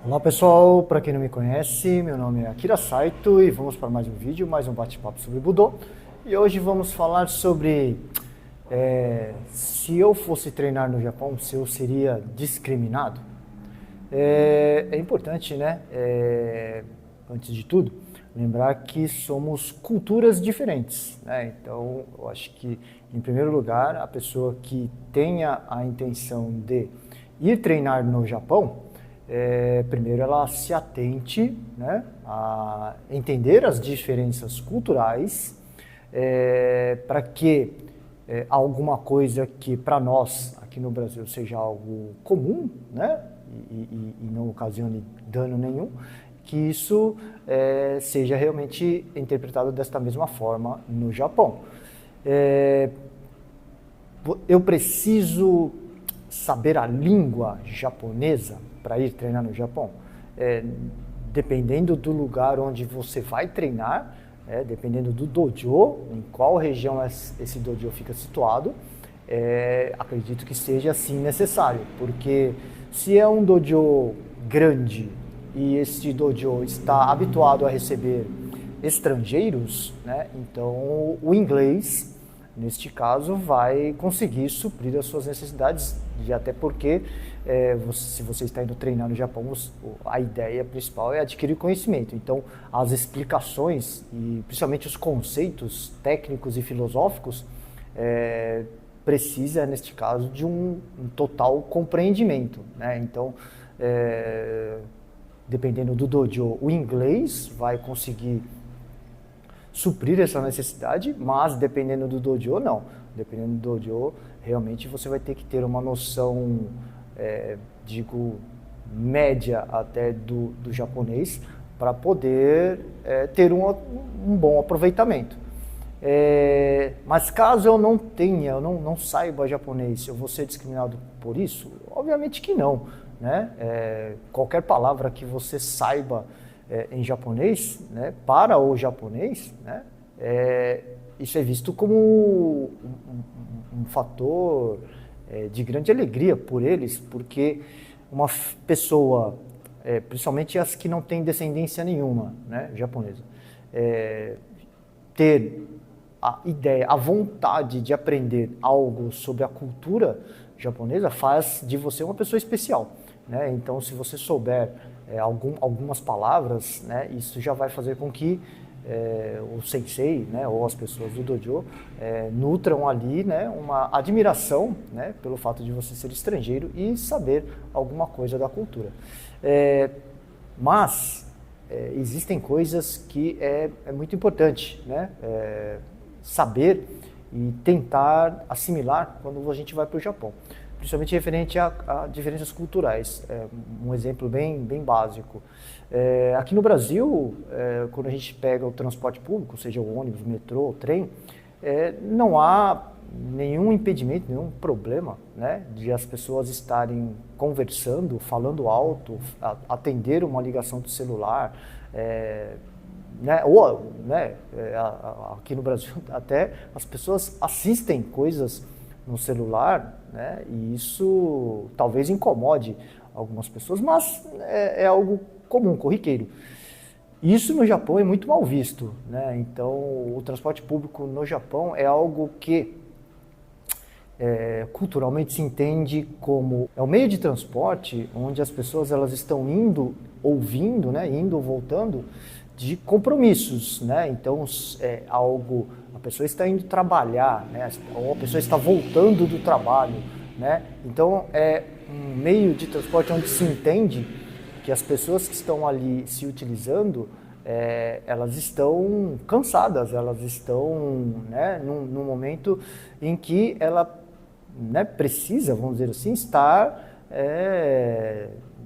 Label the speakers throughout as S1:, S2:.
S1: Olá pessoal, para quem não me conhece, meu nome é Akira Saito e vamos para mais um vídeo, mais um bate-papo sobre Budô. E hoje vamos falar sobre se eu fosse treinar no Japão, se eu seria discriminado. É importante, né, antes de tudo, lembrar que somos culturas diferentes, né? Então, eu acho que, em primeiro lugar, a pessoa que tenha a intenção de ir treinar no Japão, primeiro ela se atente, né, a entender as diferenças culturais, para que alguma coisa que para nós aqui no Brasil seja algo comum, né, e não ocasione dano nenhum, que isso seja realmente interpretado desta mesma forma no Japão. Eu preciso saber a língua japonesa para ir treinar no Japão? Dependendo do lugar onde você vai treinar, dependendo do dojo, em qual região esse dojo fica situado, acredito que seja assim necessário, porque se é um dojo grande e esse dojo está habituado a receber estrangeiros, né, então o inglês, neste caso, vai conseguir suprir as suas necessidades, e até porque se você está indo treinar no Japão, a ideia principal é adquirir conhecimento. Então, as explicações e principalmente os conceitos técnicos e filosóficos precisa, neste caso, de um total compreendimento, né? Então, dependendo do dojo, o inglês vai conseguir suprir essa necessidade, mas dependendo do dojo, não. Dependendo do dojo, realmente você vai ter que ter uma noção, digo, média até do japonês para poder ter um bom aproveitamento. Mas caso eu não tenha, eu não saiba japonês, eu vou ser discriminado por isso? Obviamente que não, né? Qualquer palavra que você saiba em japonês, né, para o japonês, né, isso é visto como um fator de grande alegria por eles, porque uma pessoa, principalmente as que não têm descendência nenhuma, né, japonesa, ter a ideia, a vontade de aprender algo sobre a cultura japonesa faz de você uma pessoa especial, né? Então, se você souber algumas palavras, né, isso já vai fazer com que o sensei, né, ou as pessoas do dojo nutram ali, né, uma admiração, né, pelo fato de você ser estrangeiro e saber alguma coisa da cultura. Mas existem coisas que é muito importante, né, saber e tentar assimilar quando a gente vai para o Japão, principalmente referente a diferenças culturais. Um exemplo bem básico. Aqui no Brasil, quando a gente pega o transporte público, seja o ônibus, o metrô, o trem, não há nenhum impedimento, nenhum problema, né, de as pessoas estarem conversando, falando alto, atender uma ligação do celular, né, ou, né, aqui no Brasil até as pessoas assistem coisas no celular, né, e isso talvez incomode algumas pessoas, mas é algo comum, corriqueiro. Isso no Japão é muito mal visto, né? Então o transporte público no Japão é algo que culturalmente se entende como o meio de transporte onde as pessoas elas estão indo ou vindo, né, indo ou voltando de compromissos, né? Então a pessoa está indo trabalhar, né, ou a pessoa está voltando do trabalho, né? Então é um meio de transporte onde se entende que as pessoas que estão ali se utilizando, elas estão cansadas, elas estão, né, num momento em que ela, né, precisa, vamos dizer assim, estar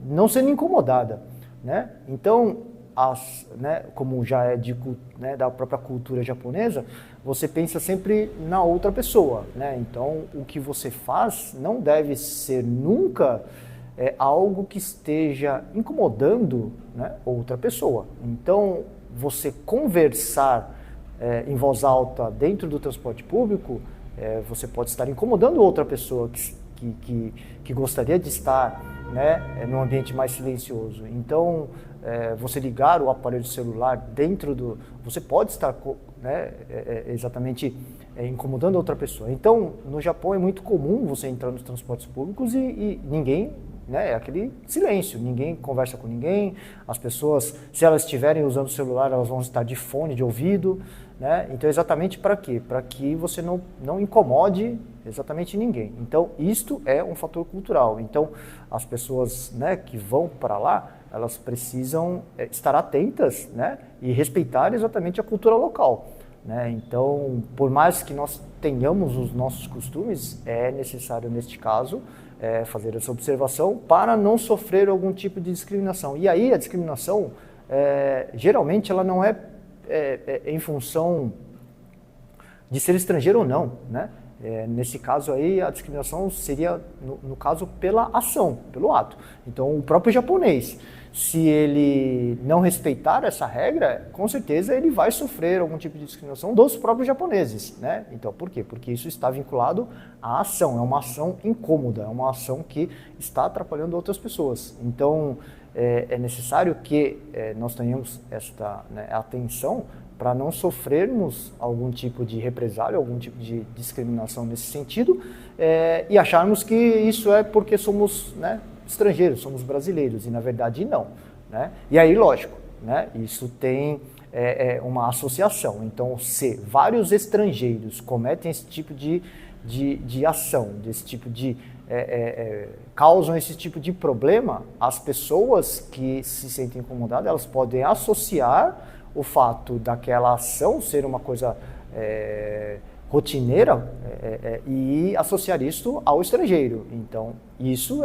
S1: não sendo incomodada, né? Então, né, como já é né, da própria cultura japonesa, você pensa sempre na outra pessoa, né? Então, o que você faz não deve ser nunca algo que esteja incomodando, né, outra pessoa. Então, você conversar em voz alta dentro do transporte público, você pode estar incomodando outra pessoa que gostaria de estar né, num ambiente mais silencioso. Então, você ligar o aparelho celular dentro do... Você pode estar, né, exatamente incomodando a outra pessoa. Então, no Japão é muito comum você entrar nos transportes públicos e ninguém... Né, é aquele silêncio, ninguém conversa com ninguém, as pessoas, se elas estiverem usando o celular, elas vão estar de fone, de ouvido, né? Então exatamente para quê? Para que você não incomode exatamente ninguém. Então isto é um fator cultural. Então as pessoas, né, que vão para lá, elas precisam estar atentas, né, e respeitar exatamente a cultura local. Né? Então, por mais que nós tenhamos os nossos costumes, é necessário neste caso fazer essa observação para não sofrer algum tipo de discriminação. E aí a discriminação, geralmente, ela não é em função de ser estrangeiro ou não, né? Nesse caso aí, a discriminação seria, no caso, pela ação, pelo ato. Então, o próprio japonês, se ele não respeitar essa regra, com certeza ele vai sofrer algum tipo de discriminação dos próprios japoneses, né? Então, por quê? Porque isso está vinculado à ação, é uma ação incômoda, é uma ação que está atrapalhando outras pessoas. Então, é necessário que nós tenhamos esta, né, atenção para não sofrermos algum tipo de represália, algum tipo de discriminação nesse sentido, e acharmos que isso é porque somos, né, estrangeiros, somos brasileiros, e na verdade não. Né? E aí, lógico, né, isso tem uma associação. Então, se vários estrangeiros cometem esse tipo de ação, desse tipo de causam esse tipo de problema, as pessoas que se sentem incomodadas, elas podem associar o fato daquela ação ser uma coisa rotineira e associar isso ao estrangeiro. Então, isso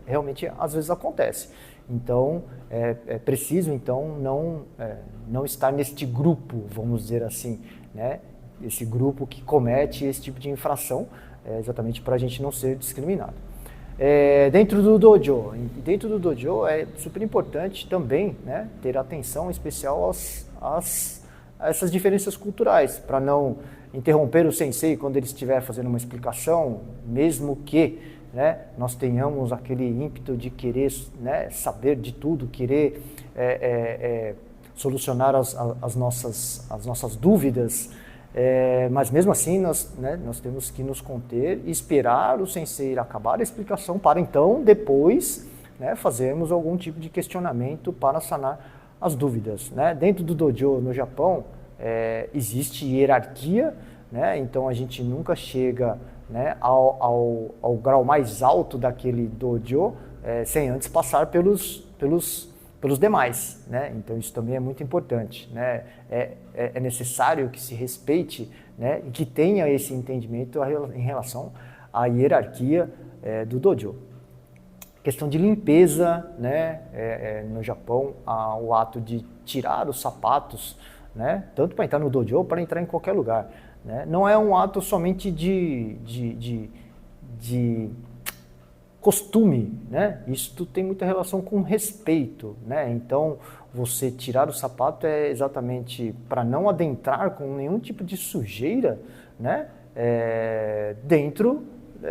S1: realmente às vezes acontece. Então, é preciso então não estar neste grupo, vamos dizer assim, né? Esse grupo que comete esse tipo de infração, exatamente para a gente não ser discriminado. Dentro do dojo é super importante também, né, ter atenção especial a essas diferenças culturais, para não interromper o sensei quando ele estiver fazendo uma explicação, mesmo que, né, nós tenhamos aquele ímpeto de querer, né, saber de tudo, querer solucionar as nossas dúvidas. Mas mesmo assim nós temos que nos conter e esperar o sensei acabar a explicação para então depois, né, fazermos algum tipo de questionamento para sanar as dúvidas. Né? Dentro do dojo no Japão existe hierarquia, né? Então a gente nunca chega, né, ao grau mais alto daquele dojo sem antes passar pelos demais, né? Então isso também é muito importante, né? É necessário que se respeite, né, e que tenha esse entendimento em relação à hierarquia do dojo. Questão de limpeza, né? No Japão, o ato de tirar os sapatos, né, tanto para entrar no dojo ou para entrar em qualquer lugar, né? Não é um ato somente de costume, né? Isso tem muita relação com respeito, né? Então, você tirar o sapato é exatamente para não adentrar com nenhum tipo de sujeira, né, dentro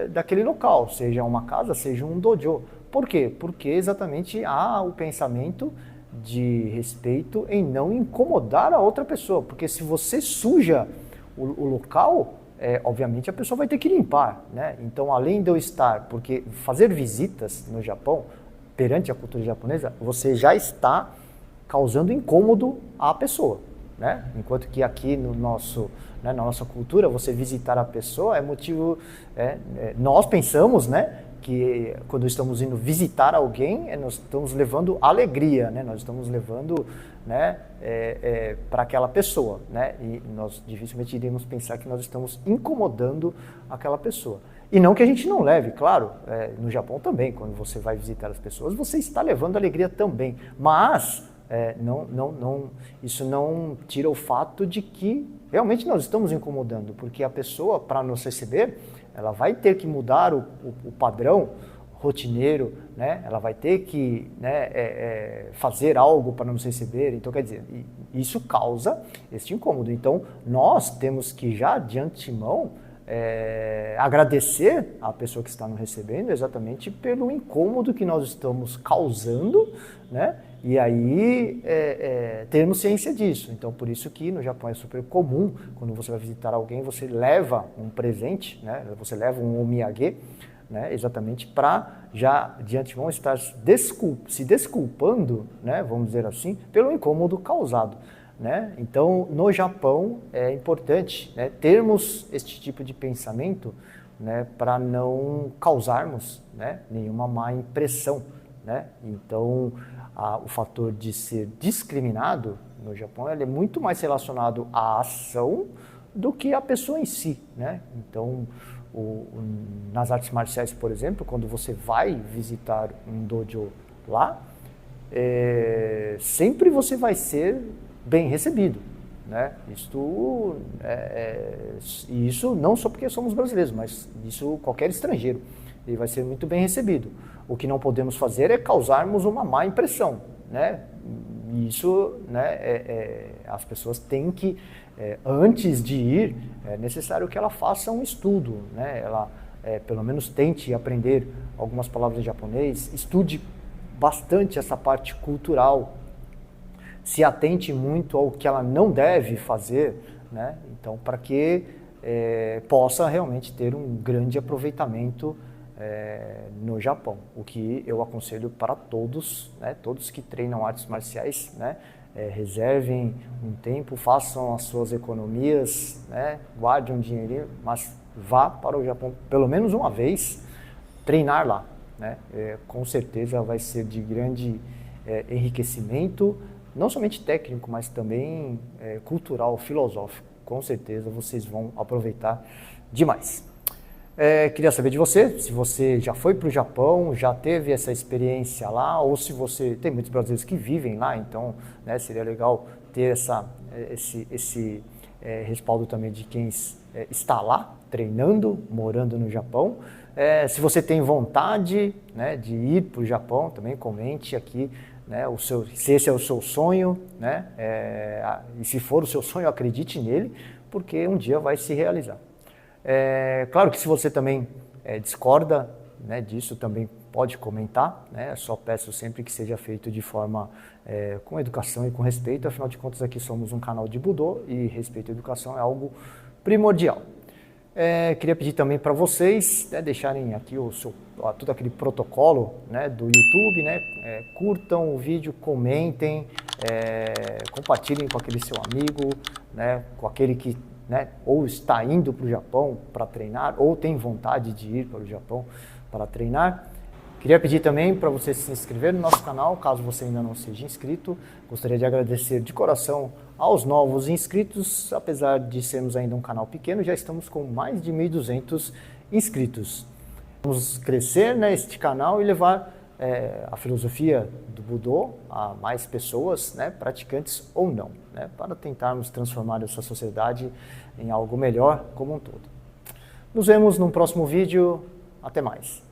S1: daquele local, seja uma casa, seja um dojo. Por quê? Porque exatamente há o pensamento de respeito em não incomodar a outra pessoa, porque se você suja o local, obviamente a pessoa vai ter que limpar, né? Então, além de eu estar, porque fazer visitas no Japão, perante a cultura japonesa, você já está causando incômodo à pessoa, né? Enquanto que aqui na nossa cultura, você visitar a pessoa é motivo, nós pensamos, né, que quando estamos indo visitar alguém, nós estamos levando alegria, né? Nós estamos levando, né, para aquela pessoa, né? E nós dificilmente iremos pensar que nós estamos incomodando aquela pessoa. E não que a gente não leve, claro, no Japão também, quando você vai visitar as pessoas, você está levando alegria também, mas isso não tira o fato de que realmente nós estamos incomodando, porque a pessoa, para nos receber, ela vai ter que mudar o padrão rotineiro, né? Ela vai ter que, né, fazer algo para nos receber. Então, quer dizer, isso causa este incômodo. Então, nós temos que já de antemão agradecer a pessoa que está nos recebendo exatamente pelo incômodo que nós estamos causando, né? E aí termos ciência disso. Então, por isso que no Japão é super comum, quando você vai visitar alguém, você leva um presente, né? Você leva um omiyage, né? Exatamente para já de antemão estar se desculpando, né? Vamos dizer assim, pelo incômodo causado. Né? Então, no Japão é importante, né, termos este tipo de pensamento, né, para não causarmos, né, nenhuma má impressão. Né? Então, o fator de ser discriminado no Japão ele é muito mais relacionado à ação do que à pessoa em si. Né? Então, nas artes marciais, por exemplo, quando você vai visitar um dojo lá, sempre você vai ser bem recebido, né? Isso não só porque somos brasileiros, mas isso qualquer estrangeiro, ele vai ser muito bem recebido. O que não podemos fazer é causarmos uma má impressão, né? Isso, né, as pessoas têm que, antes de ir, é necessário que ela faça um estudo, né? Ela pelo menos tente aprender algumas palavras em japonês, estude bastante essa parte cultural, se atente muito ao que ela não deve fazer, né? Então, para que possa realmente ter um grande aproveitamento no Japão, o que eu aconselho para todos, né? Todos que treinam artes marciais, né? Reservem um tempo, façam as suas economias, né? Guardem um dinheirinho, mas vá para o Japão pelo menos uma vez treinar lá, né? Com certeza vai ser de grande enriquecimento, não somente técnico, mas também cultural, filosófico. Com certeza vocês vão aproveitar demais. Queria saber de você, se você já foi para o Japão, já teve essa experiência lá, ou se você... Tem muitos brasileiros que vivem lá, então, né, seria legal ter esse respaldo também de quem está lá, treinando, morando no Japão. Se você tem vontade, né, de ir para o Japão, também comente aqui, né, se esse é o seu sonho, né, e se for o seu sonho, acredite nele, porque um dia vai se realizar. Claro que se você também discorda, né, disso, também pode comentar, né, só peço sempre que seja feito de forma com educação e com respeito, afinal de contas aqui somos um canal de Budô e respeito à educação é algo primordial. Queria pedir também para vocês, né, deixarem aqui todo aquele protocolo, né, do YouTube, né, curtam o vídeo, comentem, compartilhem com aquele seu amigo, né, com aquele que, né, ou está indo para o Japão para treinar, ou tem vontade de ir para o Japão para treinar. Queria pedir também para você se inscrever no nosso canal, caso você ainda não seja inscrito. Gostaria de agradecer de coração aos novos inscritos, apesar de sermos ainda um canal pequeno, já estamos com mais de 1.200 inscritos. Vamos crescer neste canal e levar a filosofia do Budô a mais pessoas, né, praticantes ou não, né, para tentarmos transformar essa sociedade em algo melhor como um todo. Nos vemos no próximo vídeo. Até mais.